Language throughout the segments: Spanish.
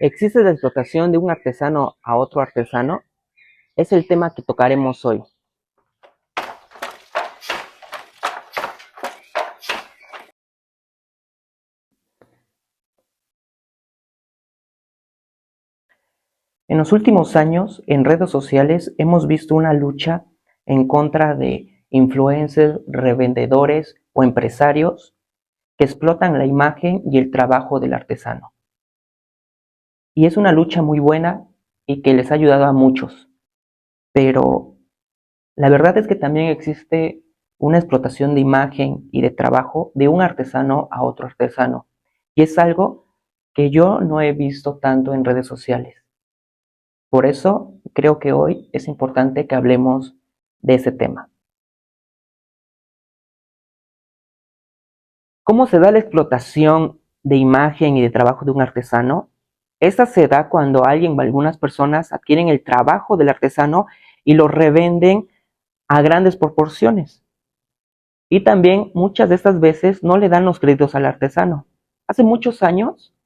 ¿Existe la explotación de un artesano a otro artesano? Es el tema que tocaremos hoy. En los últimos años, en redes sociales, hemos visto una lucha en contra de influencers, revendedores o empresarios que explotan la imagen y el trabajo del artesano. Y es una lucha muy buena y que les ha ayudado a muchos. Pero la verdad es que también existe una explotación de imagen y de trabajo de un artesano a otro artesano. Y es algo que yo no he visto tanto en redes sociales. Por eso creo que hoy es importante que hablemos de ese tema. ¿Cómo se da la explotación de imagen y de trabajo de un artesano? Esta se da cuando alguien o algunas personas adquieren el trabajo del artesano y lo revenden a grandes proporciones. Y también muchas de estas veces no le dan los créditos al artesano. Hace muchos años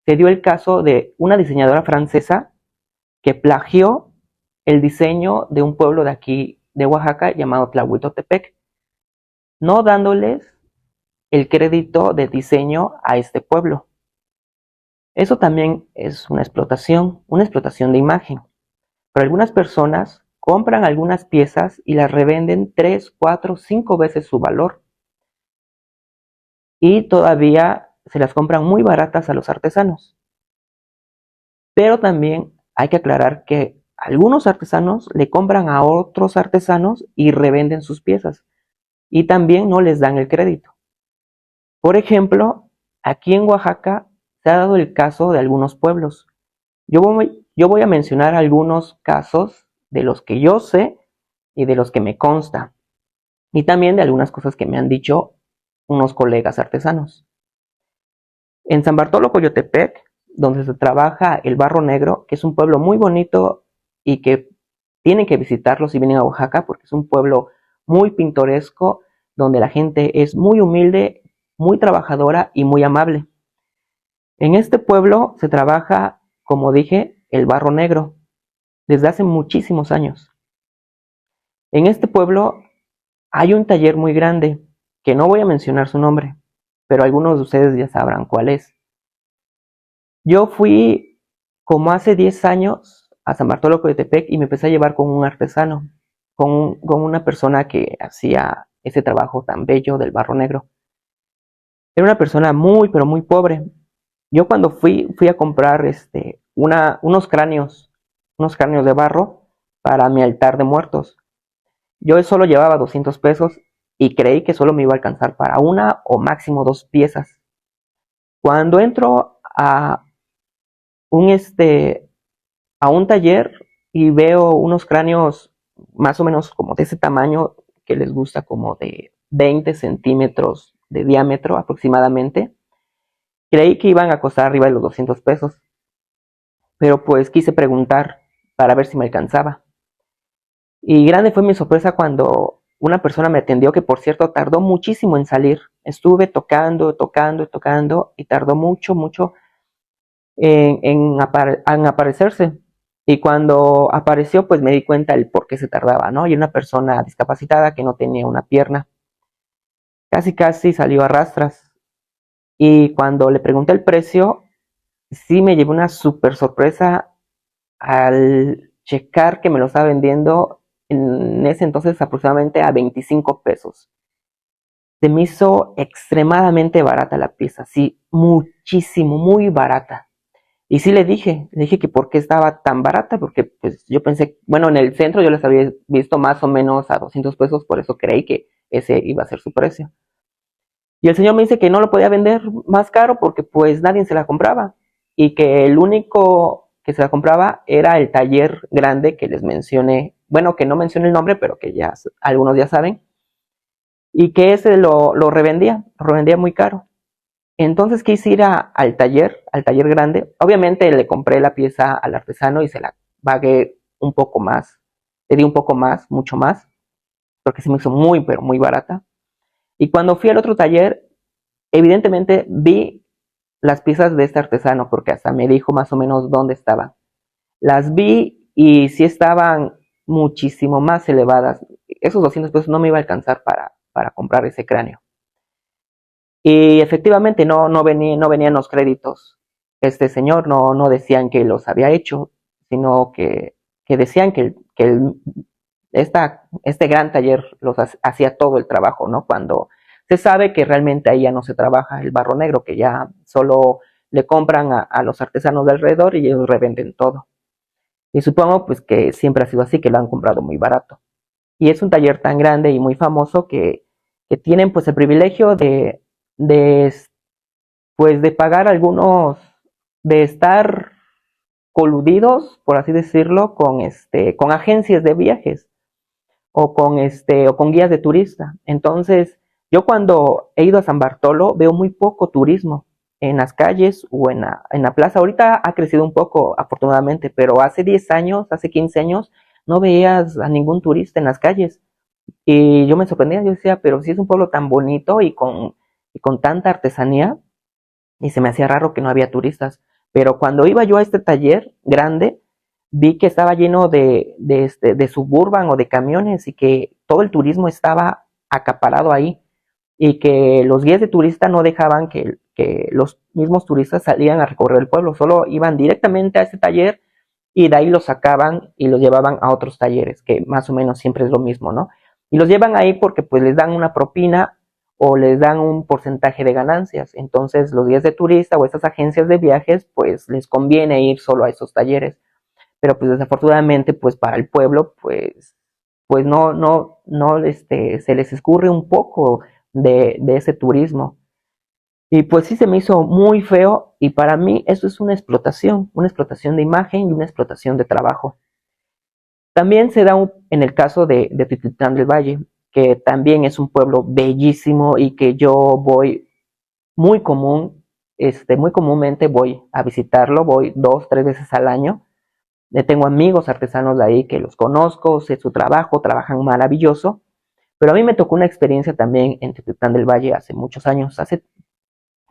se dio el caso de una diseñadora francesa que plagió el diseño de un pueblo de aquí, de Oaxaca, llamado Tlahuitotepec, no dándoles el crédito de diseño a este pueblo. Eso también es una explotación de imagen. Pero algunas personas compran algunas piezas y las revenden 3, 4, 5 veces su valor. Y todavía se las compran muy baratas a los artesanos. Pero también hay que aclarar que algunos artesanos le compran a otros artesanos y revenden sus piezas. Y también no les dan el crédito. Por ejemplo, aquí en Oaxaca se ha dado el caso de algunos pueblos. Yo voy a mencionar algunos casos de los que yo sé y de los que me consta. Y también de algunas cosas que me han dicho unos colegas artesanos. En San Bartolo Coyotepec, donde se trabaja el barro negro, que es un pueblo muy bonito y que tienen que visitarlo si vienen a Oaxaca, porque es un pueblo muy pintoresco, donde la gente es muy humilde, muy trabajadora y muy amable. En este pueblo se trabaja, como dije, el barro negro, desde hace muchísimos años. En este pueblo hay un taller muy grande, que no voy a mencionar su nombre, pero algunos de ustedes ya sabrán cuál es. Yo fui como hace 10 años a San Bartolo Coyotepec y me empecé a llevar con un artesano, con una persona que hacía ese trabajo tan bello del barro negro. Era una persona muy, pero muy pobre. Yo cuando fui a comprar unos cráneos de barro para mi altar de muertos. Yo solo llevaba 200 pesos y creí que solo me iba a alcanzar para una o máximo dos piezas. Cuando entro un, este, a un taller y veo unos cráneos más o menos como de ese tamaño que les gusta, como de 20 centímetros de diámetro aproximadamente, creí que iban a costar arriba de los 200 pesos, pero pues quise preguntar para ver si me alcanzaba. Y grande fue mi sorpresa cuando una persona me atendió, que por cierto tardó muchísimo en salir. Estuve tocando, tocando, tocando y tardó mucho, mucho en aparecerse. Y cuando apareció, pues me di cuenta el por qué se tardaba, ¿no? Y una persona discapacitada que no tenía una pierna. Casi, casi salió a rastras. Y cuando le pregunté el precio, sí me llevé una súper sorpresa al checar que me lo estaba vendiendo en ese entonces aproximadamente a 25 pesos. Se me hizo extremadamente barata la pieza, sí, muchísimo, muy barata. Y sí le dije que por qué estaba tan barata, porque pues yo pensé, bueno, en el centro yo les había visto más o menos a 200 pesos, por eso creí que ese iba a ser su precio. Y el señor me dice que no lo podía vender más caro porque pues nadie se la compraba y que el único que se la compraba era el taller grande que les mencioné, bueno, que no mencioné el nombre, pero que ya algunos ya saben, y que ese lo revendía muy caro. Entonces quise ir al taller grande. Obviamente le compré la pieza al artesano y se la pagué un poco más. Le di un poco más, mucho más, porque se me hizo muy, pero muy barata. Y cuando fui al otro taller, evidentemente vi las piezas de este artesano, porque hasta me dijo más o menos dónde estaban. Las vi y sí estaban muchísimo más elevadas. Esos 200 pesos no me iba a alcanzar para comprar ese cráneo. Y efectivamente no venían los créditos. Este señor no decían que los había hecho, sino que decían este gran taller hacía todo el trabajo, ¿no? Cuando se sabe que realmente ahí ya no se trabaja el barro negro, que ya solo le compran a los artesanos de alrededor y ellos revenden todo. Y supongo pues que siempre ha sido así, que lo han comprado muy barato. Y es un taller tan grande y muy famoso que tienen pues el privilegio de pues de pagar algunos, de estar coludidos, por así decirlo, con agencias de viajes o con guías de turista. Entonces, yo cuando he ido a San Bartolo veo muy poco turismo en las calles o en la plaza. Ahorita ha crecido un poco, afortunadamente, pero hace 10 años, hace 15 años, no veías a ningún turista en las calles. Y yo me sorprendía, yo decía, pero si es un pueblo tan bonito y con tanta artesanía, y se me hacía raro que no había turistas. Pero cuando iba yo a este taller grande, vi que estaba lleno de suburban o de camiones y que todo el turismo estaba acaparado ahí y que los guías de turista no dejaban que los mismos turistas salieran a recorrer el pueblo, solo iban directamente a ese taller y de ahí los sacaban y los llevaban a otros talleres, que más o menos siempre es lo mismo, ¿no? Y los llevan ahí porque pues les dan una propina o les dan un porcentaje de ganancias. Entonces los guías de turista o estas agencias de viajes pues les conviene ir solo a esos talleres. Pero pues desafortunadamente pues para el pueblo pues no se les escurre un poco de ese turismo. Y pues sí se me hizo muy feo y para mí eso es una explotación de imagen y una explotación de trabajo. También se da en el caso de Titlán del Valle, que también es un pueblo bellísimo y que yo voy muy común, muy comúnmente voy a visitarlo, voy 2, 3 veces al año. Tengo amigos artesanos de ahí que los conozco, sé su trabajo, trabajan maravilloso, pero a mí me tocó una experiencia también en Titlán del Valle hace muchos años, hace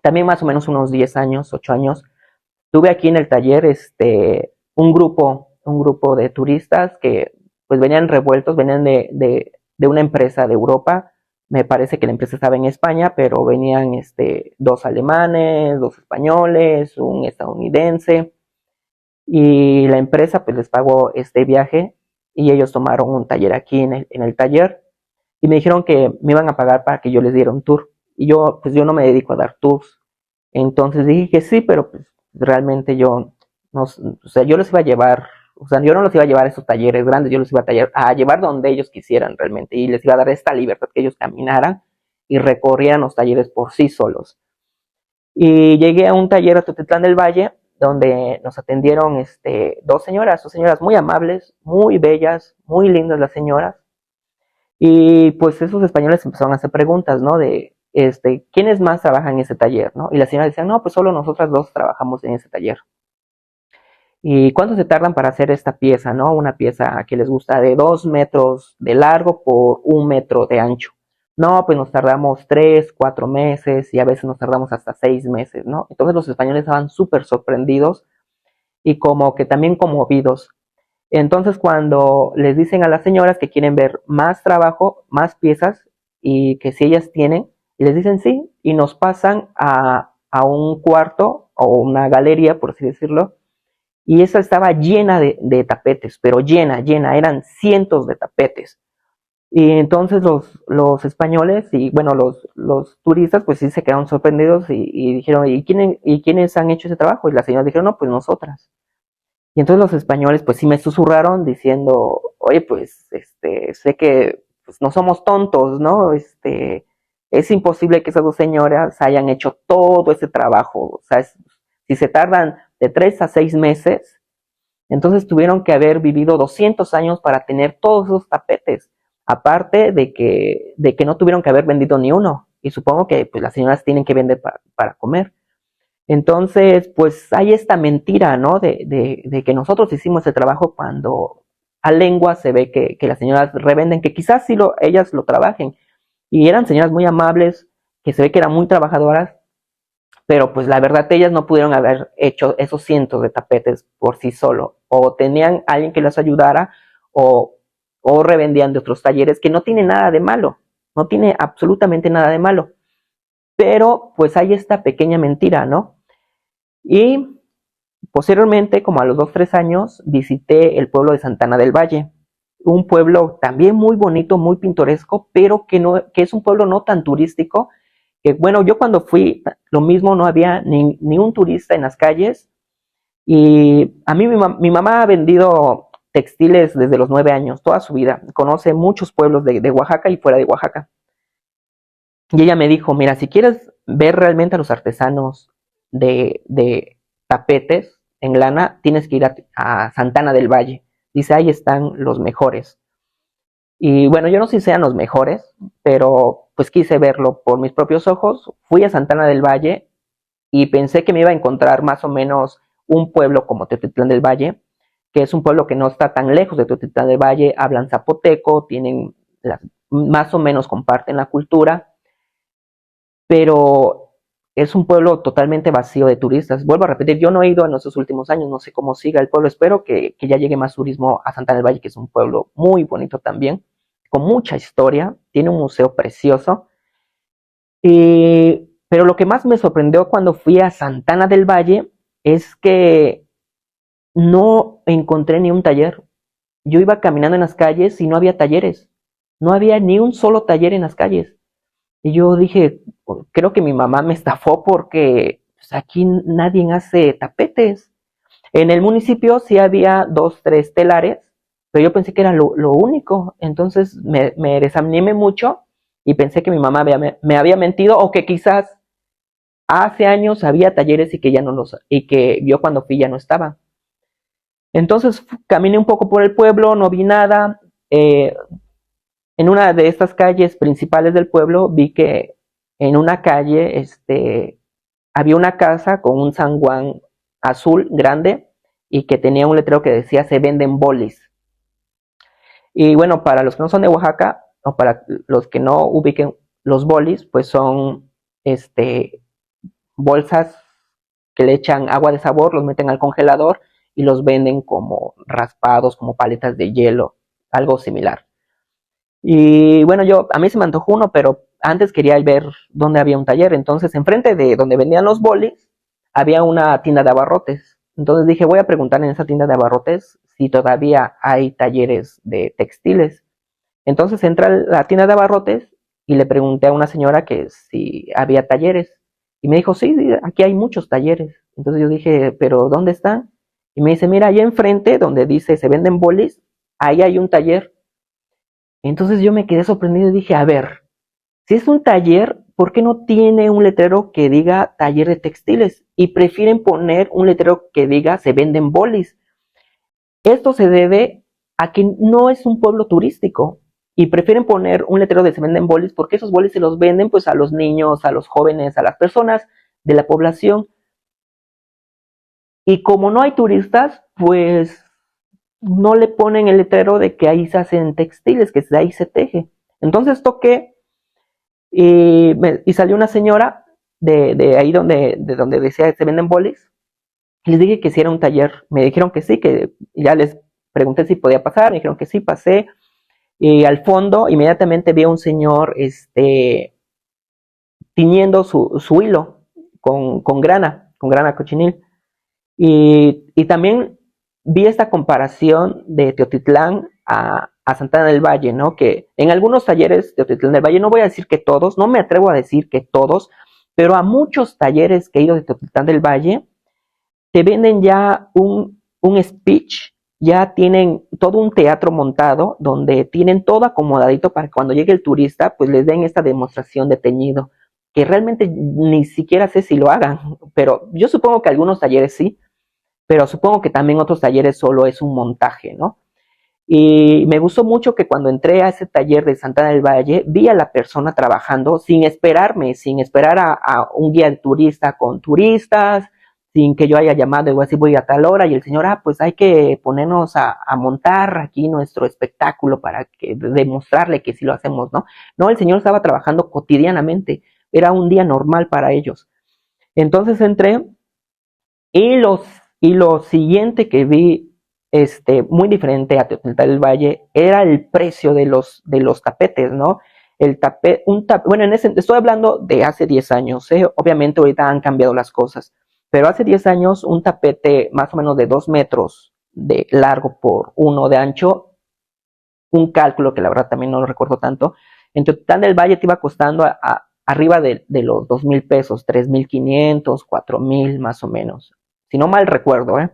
también más o menos unos 10 años, 8 años. Tuve aquí en el taller un grupo de turistas que pues venían revueltos, venían de una empresa de Europa. Me parece que la empresa estaba en España, pero venían dos alemanes, dos españoles, un estadounidense. Y la empresa pues les pagó este viaje y ellos tomaron un taller aquí en el taller y me dijeron que me iban a pagar para que yo les diera un tour. Y yo, pues yo no me dedico a dar tours. Entonces dije que sí, pero pues realmente yo no, o sea, yo los iba a llevar, o sea, yo no los iba a llevar a esos talleres grandes, yo los iba a llevar donde ellos quisieran realmente y les iba a dar esta libertad que ellos caminaran y recorrieran los talleres por sí solos. Y llegué a un taller a Tutitlán del Valle donde nos atendieron dos señoras muy amables, muy bellas, muy lindas las señoras. Y pues esos españoles empezaron a hacer preguntas, ¿no? ¿Quiénes más trabajan en ese taller, no? Y las señoras decían, no, pues solo nosotras dos trabajamos en ese taller. ¿Y cuánto se tardan para hacer esta pieza, no? Una pieza que les gusta de 2 metros de largo por 1 metro de ancho. No, pues nos tardamos 3, 4 meses y a veces nos tardamos hasta 6 meses, ¿no? Entonces los españoles estaban súper sorprendidos y como que también conmovidos. Entonces, cuando les dicen a las señoras que quieren ver más trabajo, más piezas, y que si ellas tienen, y les dicen sí, y nos pasan a un cuarto o una galería, por así decirlo, y esa estaba llena de tapetes, pero llena, eran cientos de tapetes. Y entonces los españoles y bueno, los turistas pues sí se quedaron sorprendidos y dijeron, ¿y quiénes han hecho ese trabajo? Y las señoras dijeron, no, pues nosotras. Y entonces los españoles pues sí me susurraron diciendo, oye, pues sé que pues, no somos tontos, ¿no? Es imposible que esas dos señoras hayan hecho todo ese trabajo. O sea, si se tardan de 3 a 6 meses, entonces tuvieron que haber vivido 200 años para tener todos esos tapetes. Aparte de que no tuvieron que haber vendido ni uno. Y supongo que pues las señoras tienen que vender para comer. Entonces, pues hay esta mentira, ¿no? De que nosotros hicimos el trabajo cuando a lengua se ve que las señoras revenden, que quizás sí ellas lo trabajen. Y eran señoras muy amables, que se ve que eran muy trabajadoras, pero pues la verdad ellas no pudieron haber hecho esos cientos de tapetes por sí solo, o tenían alguien que las ayudara, o, o revendían de otros talleres, que no tiene nada de malo, no tiene absolutamente nada de malo, pero pues hay esta pequeña mentira, ¿no? Y posteriormente, como a los 2 o 3 años, visité el pueblo de Santana del Valle, un pueblo también muy bonito, muy pintoresco, pero que es un pueblo no tan turístico, que bueno, yo cuando fui, lo mismo, no había ni un turista en las calles, y a mí mi mamá ha vendido textiles desde los 9 años, toda su vida, conoce muchos pueblos de Oaxaca y fuera de Oaxaca, y ella me dijo, mira, si quieres ver realmente a los artesanos de tapetes en lana, tienes que ir a Santana del Valle. Dice, ahí están los mejores. Y bueno, yo no sé si sean los mejores, pero pues quise verlo por mis propios ojos. Fui a Santana del Valle y pensé que me iba a encontrar más o menos un pueblo como Teotitlán del Valle, que es un pueblo que no está tan lejos de Teotitlán del Valle, hablan zapoteco, más o menos comparten la cultura, pero es un pueblo totalmente vacío de turistas. Vuelvo a repetir, yo no he ido en estos últimos años, no sé cómo siga el pueblo, espero que ya llegue más turismo a Santana del Valle, que es un pueblo muy bonito también, con mucha historia, tiene un museo precioso. Pero lo que más me sorprendió cuando fui a Santana del Valle es que no encontré ni un taller. Yo iba caminando en las calles y no había talleres, no había ni un solo taller en las calles. Y yo dije, creo que mi mamá me estafó porque pues, aquí nadie hace tapetes. En el municipio sí había 2, 3 telares, pero yo pensé que era lo único. Entonces me desanimé mucho y pensé que mi mamá me había mentido, o que quizás hace años había talleres y que ya no y que yo cuando fui ya no estaba. Entonces caminé un poco por el pueblo, no vi nada. Eh, en una de estas calles principales del pueblo vi que en una calle había una casa con un zaguán azul grande y que tenía un letrero que decía se venden bolis. Y bueno, para los que no son de Oaxaca o para los que no ubiquen, los bolis pues son bolsas que le echan agua de sabor, los meten al congelador y los venden como raspados, como paletas de hielo, algo similar. Y bueno, a mí se me antojó uno, pero antes quería ver dónde había un taller. Entonces, enfrente de donde vendían los bolis, había una tienda de abarrotes. Entonces dije, voy a preguntar en esa tienda de abarrotes si todavía hay talleres de textiles. Entonces entré a la tienda de abarrotes y le pregunté a una señora que si había talleres. Y me dijo, sí, sí, aquí hay muchos talleres. Entonces yo dije, ¿pero dónde están? Y me dice, mira, allá enfrente, donde dice se venden bolis, ahí hay un taller. Entonces yo me quedé sorprendido y dije, a ver, si es un taller, ¿por qué no tiene un letrero que diga taller de textiles? Y prefieren poner un letrero que diga se venden bolis. Esto se debe a que no es un pueblo turístico y prefieren poner un letrero de se venden bolis porque esos bolis se los venden pues a los niños, a los jóvenes, a las personas de la población. Y como no hay turistas, pues no le ponen el letrero de que ahí se hacen textiles, que ahí se teje. Entonces toqué y salió una señora de ahí donde decía se venden bolis. Les dije que si era un taller. Me dijeron que sí, que ya les pregunté si podía pasar. Me dijeron que sí, pasé. Y al fondo inmediatamente vi a un señor tiñendo su hilo con grana cochinil. Y también vi esta comparación de Teotitlán a Santana del Valle, ¿no? Que en algunos talleres de Teotitlán del Valle, no voy a decir que todos, no me atrevo a decir que todos, pero a muchos talleres que he ido de Teotitlán del Valle, te venden ya un speech, ya tienen todo un teatro montado donde tienen todo acomodadito para que cuando llegue el turista, pues les den esta demostración de teñido, que realmente ni siquiera sé si lo hagan, pero yo supongo que algunos talleres sí, pero supongo que también otros talleres solo es un montaje, ¿no? Y me gustó mucho que cuando entré a ese taller de Santana del Valle, vi a la persona trabajando sin esperar a un guía de turista con turistas, sin que yo haya llamado y así voy a tal hora, y el señor, pues hay que ponernos a montar aquí nuestro espectáculo para demostrarle que sí lo hacemos, ¿no? No, el señor estaba trabajando cotidianamente, era un día normal para ellos. Entonces entré y lo siguiente que vi, muy diferente a Teotihuacán del Valle, era el precio de los tapetes, ¿no? Bueno, estoy hablando de hace 10 años, ¿eh? Obviamente ahorita han cambiado las cosas, pero hace 10 años un tapete más o menos de 2 metros de largo por 1 de ancho, un cálculo que la verdad también no lo recuerdo tanto, en Teotihuacán del Valle te iba costando arriba de los 2,000 pesos, 3,500, 4,000 más o menos, si no mal recuerdo, ¿eh?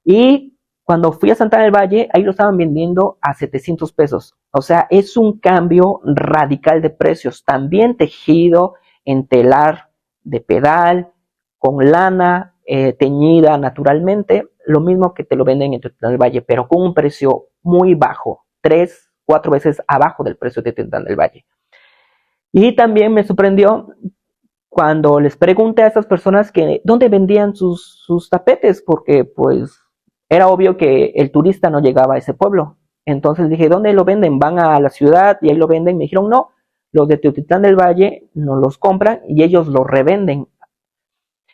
Y cuando fui a Santana del Valle, ahí lo estaban vendiendo a 700 pesos. O sea, es un cambio radical de precios. También tejido en telar de pedal, con lana, teñida naturalmente, lo mismo que te lo venden en Teotihuacán del Valle, pero con un precio muy bajo, 3, 4 veces abajo del precio de Teotihuacán del Valle. Y también me sorprendió cuando les pregunté a estas personas que dónde vendían sus tapetes, porque pues era obvio que el turista no llegaba a ese pueblo. Entonces dije, ¿dónde lo venden? Van a la ciudad y ahí lo venden. Me dijeron, no, los de Teotihuacán del Valle nos los compran y ellos los revenden.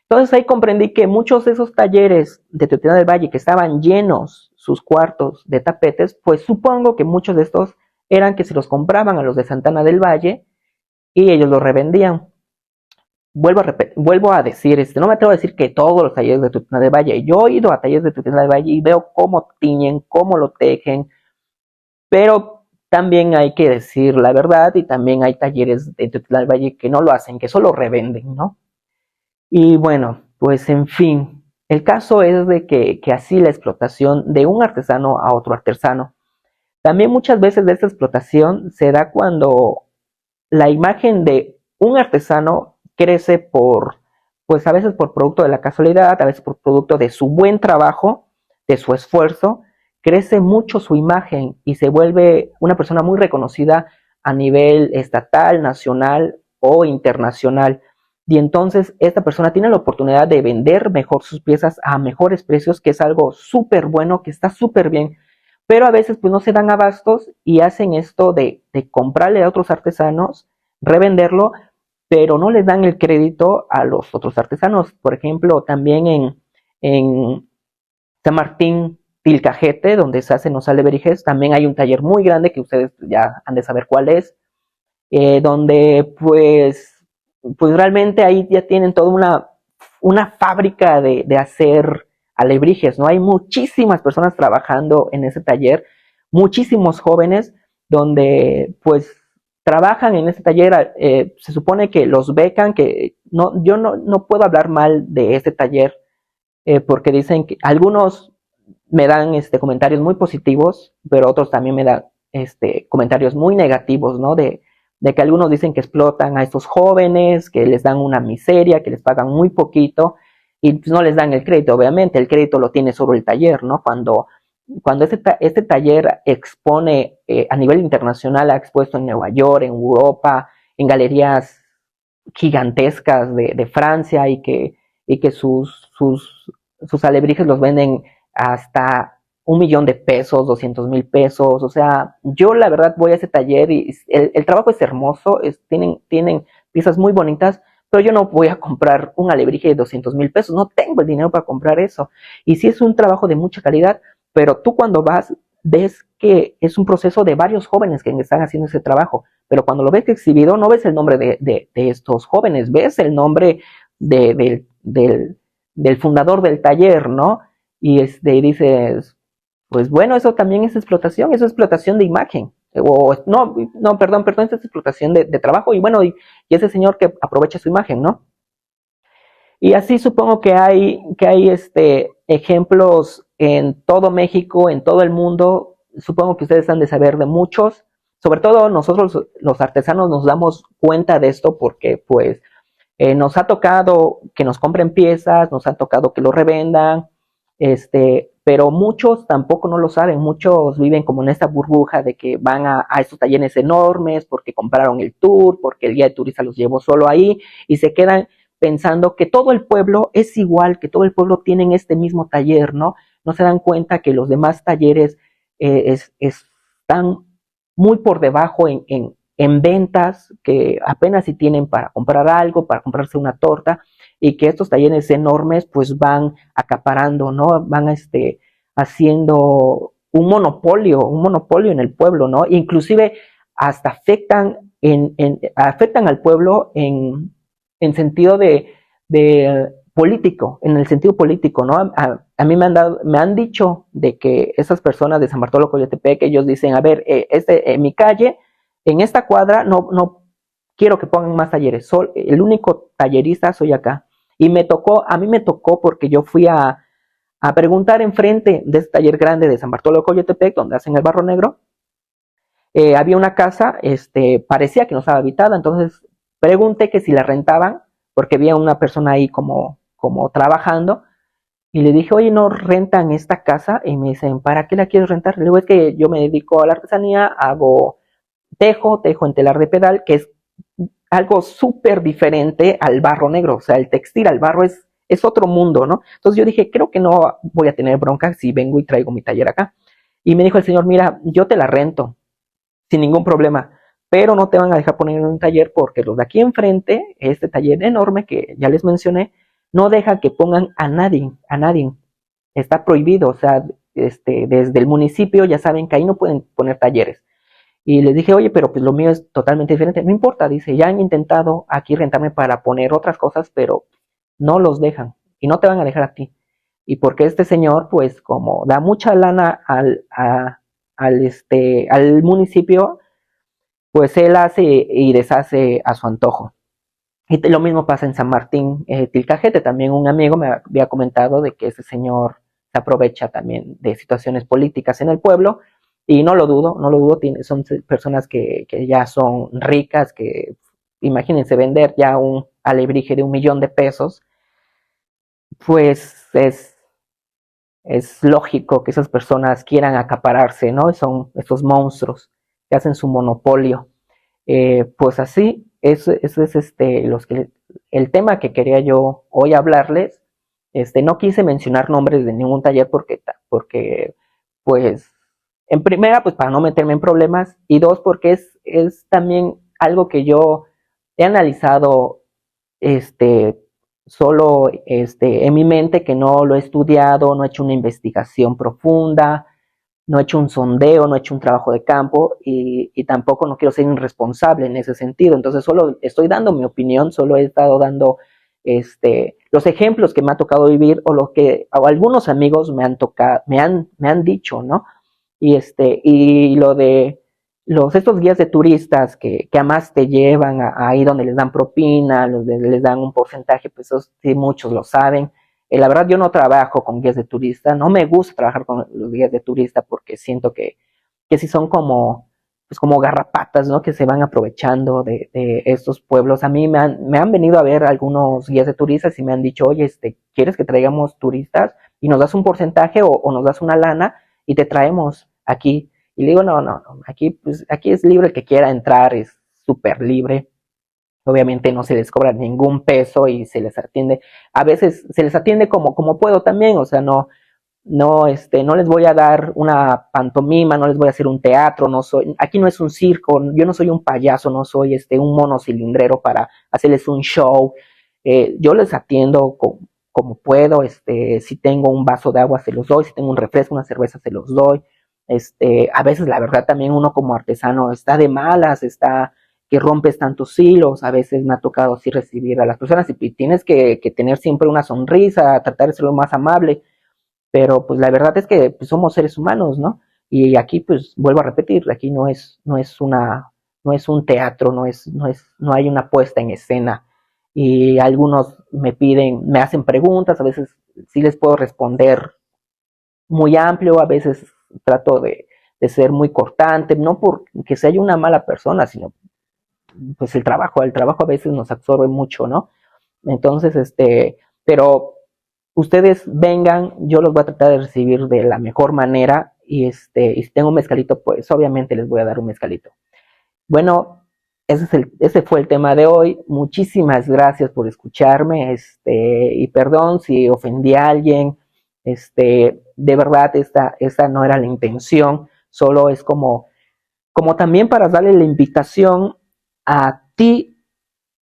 Entonces ahí comprendí que muchos de esos talleres de Teotihuacán del Valle que estaban llenos sus cuartos de tapetes, pues supongo que muchos de estos eran que se los compraban a los de Santana del Valle y ellos los revendían. Vuelvo a decir, no me atrevo a decir que todos los talleres de Teotihuacán del Valle. Yo he ido a talleres de Teotihuacán del Valle y veo cómo tiñen, cómo lo tejen, pero también hay que decir la verdad y también hay talleres de Teotihuacán del Valle que no lo hacen, que solo revenden, ¿no? Y bueno, pues en fin, el caso es de que así la explotación de un artesano a otro artesano. También muchas veces de esta explotación se da cuando la imagen de un artesano crece pues a veces por producto de la casualidad, a veces por producto de su buen trabajo, de su esfuerzo, crece mucho su imagen y se vuelve una persona muy reconocida a nivel estatal, nacional o internacional. Y entonces esta persona tiene la oportunidad de vender mejor sus piezas a mejores precios, que es algo súper bueno, que está súper bien, pero a veces pues no se dan abastos y hacen esto de comprarle a otros artesanos, revenderlo, pero no les dan el crédito a los otros artesanos. Por ejemplo, también en San Martín Tilcajete, donde se hacen los alebrijes, también hay un taller muy grande que ustedes ya han de saber cuál es, donde pues realmente ahí ya tienen toda una fábrica de hacer alebrijes, ¿no? Hay muchísimas personas trabajando en ese taller, muchísimos jóvenes, donde pues trabajan en ese taller, se supone que los becan, que yo no puedo hablar mal de este taller, porque dicen que algunos me dan comentarios muy positivos, pero otros también me dan comentarios muy negativos, ¿no? De que algunos dicen que explotan a estos jóvenes, que les dan una miseria, que les pagan muy poquito y pues no les dan el crédito. Obviamente el crédito lo tiene sobre el taller, ¿no? Cuando este taller expone a nivel internacional, ha expuesto en Nueva York, en Europa, en galerías gigantescas de Francia y que sus alebrijes los venden hasta 1,000,000 de pesos, 200,000 pesos. O sea, yo la verdad voy a ese taller y el trabajo es hermoso, tienen piezas muy bonitas, pero yo no voy a comprar un alebrije de 200,000 pesos, no tengo el dinero para comprar eso. Y sí es un trabajo de mucha calidad, pero tú cuando vas ves que es un proceso de varios jóvenes que están haciendo ese trabajo, pero cuando lo ves exhibido no ves el nombre de estos jóvenes, ves el nombre del fundador del taller, ¿no? Y dices, pues bueno, eso también es explotación, eso es explotación de imagen. O no, perdón, es explotación de trabajo y bueno, y ese señor que aprovecha su imagen, ¿no? Y así supongo que hay ejemplos en todo México, en todo el mundo. Supongo que ustedes han de saber de muchos. Sobre todo nosotros los artesanos nos damos cuenta de esto porque pues nos ha tocado que nos compren piezas, nos ha tocado que lo revendan, pero muchos tampoco no lo saben, muchos viven como en esta burbuja de que van a estos talleres enormes porque compraron el tour, porque el guía de turista los llevó solo ahí y se quedan pensando que todo el pueblo es igual, que todo el pueblo tiene este mismo taller, ¿no? No se dan cuenta que los demás talleres están muy por debajo en ventas, que apenas si tienen para comprar algo, para comprarse una torta. y que estos talleres enormes pues van acaparando, ¿no? Van haciendo un monopolio en el pueblo, ¿no? Inclusive hasta afectan al pueblo en sentido de político, en el sentido político, ¿no? A mí me han dicho de que esas personas de San Bartolo Coyotepec, ellos dicen, a ver, en mi calle, en esta cuadra, no quiero que pongan más talleres, el único tallerista soy acá. Y a mí me tocó porque yo fui a preguntar enfrente de este taller grande de San Bartolo de Coyotepec, donde hacen el barro negro. Había una casa, parecía que no estaba habitada, entonces pregunté que si la rentaban, porque había una persona ahí como trabajando, y le dije, oye, ¿no rentan esta casa? Y me dicen, ¿para qué la quieres rentar? Le digo, es que yo me dedico a la artesanía, hago tejo en telar de pedal, que es algo súper diferente al barro negro, o sea, el textil al barro es otro mundo, ¿no? Entonces yo dije, creo que no voy a tener bronca si vengo y traigo mi taller acá. Y me dijo el señor, mira, yo te la rento, sin ningún problema, pero no te van a dejar poner en un taller porque los de aquí enfrente, este taller enorme que ya les mencioné, no deja que pongan a nadie, está prohibido, o sea, desde el municipio ya saben que ahí no pueden poner talleres. Y les dije, oye, pero pues lo mío es totalmente diferente. No importa, dice, ya han intentado aquí rentarme para poner otras cosas, pero no los dejan y no te van a dejar a ti. Y porque este señor, pues como da mucha lana al municipio, pues él hace y deshace a su antojo. Y lo mismo pasa en San Martín, Tilcajete. También un amigo me había comentado de que ese señor se aprovecha también de situaciones políticas en el pueblo. Y no lo dudo, no lo dudo. Son personas que ya son ricas, que imagínense vender ya un alebrije de 1 millón de pesos. Pues es lógico que esas personas quieran acapararse, ¿no? Son esos monstruos que hacen su monopolio. Pues así, eso es el tema que quería yo hoy hablarles. No quise mencionar nombres de ningún taller porque pues, en primera, pues para no meterme en problemas, y dos, porque es también algo que yo he analizado, este, solo, en mi mente, que no lo he estudiado, no he hecho una investigación profunda, no he hecho un sondeo, no he hecho un trabajo de campo y tampoco no quiero ser irresponsable en ese sentido. Entonces solo estoy dando mi opinión, solo he estado dando los ejemplos que me ha tocado vivir o algunos amigos me han dicho, ¿no? Y lo de estos guías de turistas que además te llevan ahí donde les dan propina, les dan un porcentaje, pues eso sí muchos lo saben. La verdad yo no trabajo con guías de turista, no me gusta trabajar con los guías de turista porque siento que sí son pues como garrapatas, ¿no? Que se van aprovechando de estos pueblos. A mí me han venido a ver algunos guías de turistas y me han dicho, oye, ¿quieres que traigamos turistas? Y nos das un porcentaje o nos das una lana y te traemos aquí. Y le digo, no, pues, aquí es libre el que quiera entrar, es súper libre. Obviamente no se les cobra ningún peso y se les atiende. A veces se les atiende como puedo también, o sea, no les voy a dar una pantomima, no les voy a hacer un teatro, aquí no es un circo, yo no soy un payaso, no soy un mono cilindrero para hacerles un show. Yo les atiendo como puedo, si tengo un vaso de agua se los doy, si tengo un refresco, una cerveza se los doy. A veces la verdad también uno como artesano está de malas, está que rompes tantos hilos, a veces me ha tocado así recibir a las personas y tienes que tener siempre una sonrisa, tratar de ser lo más amable, pero pues la verdad es que pues, somos seres humanos, ¿no? Y aquí pues vuelvo a repetir, aquí no es un teatro, no hay una puesta en escena. Y algunos me hacen preguntas, a veces sí les puedo responder muy amplio, a veces trato de ser muy cortante, no porque sea yo una mala persona, sino pues el trabajo a veces nos absorbe mucho, ¿no? Entonces, pero ustedes vengan, yo los voy a tratar de recibir de la mejor manera y si tengo un mezcalito, pues obviamente les voy a dar un mezcalito. Bueno, ese fue el tema de hoy. Muchísimas gracias por escucharme, y perdón si ofendí a alguien, de verdad esta no era la intención, solo es como también para darle la invitación a ti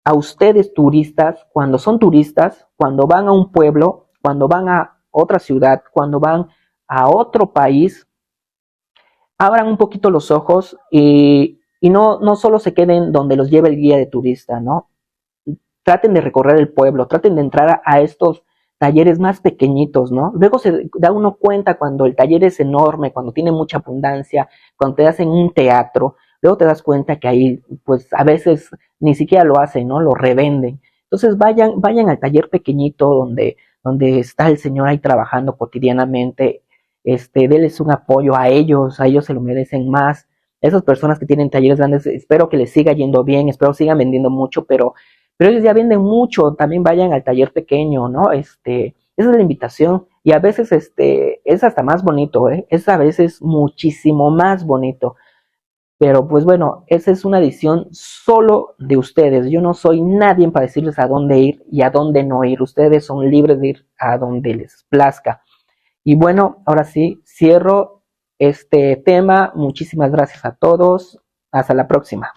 a ustedes turistas, cuando son turistas, cuando van a un pueblo, cuando van a otra ciudad, cuando van a otro país, abran un poquito los ojos y no solo se queden donde los lleva el guía de turista, ¿no? Traten de recorrer el pueblo, traten de entrar a estos talleres más pequeñitos, ¿no? Luego se da uno cuenta cuando el taller es enorme, cuando tiene mucha abundancia, cuando te hacen un teatro, luego te das cuenta que ahí, pues a veces ni siquiera lo hacen, ¿no? Lo revenden. Entonces vayan al taller pequeñito donde está el señor ahí trabajando cotidianamente, denles un apoyo a ellos se lo merecen más. Esas personas que tienen talleres grandes, espero que les siga yendo bien, espero sigan vendiendo mucho, pero ellos ya venden mucho, también vayan al taller pequeño, ¿no? Esa es la invitación. Y a veces es hasta más bonito, ¿eh? Es a veces muchísimo más bonito. Pero pues bueno, esa es una decisión solo de ustedes. Yo no soy nadie para decirles a dónde ir y a dónde no ir. Ustedes son libres de ir a donde les plazca. Y bueno, ahora sí, cierro este tema. Muchísimas gracias a todos. Hasta la próxima.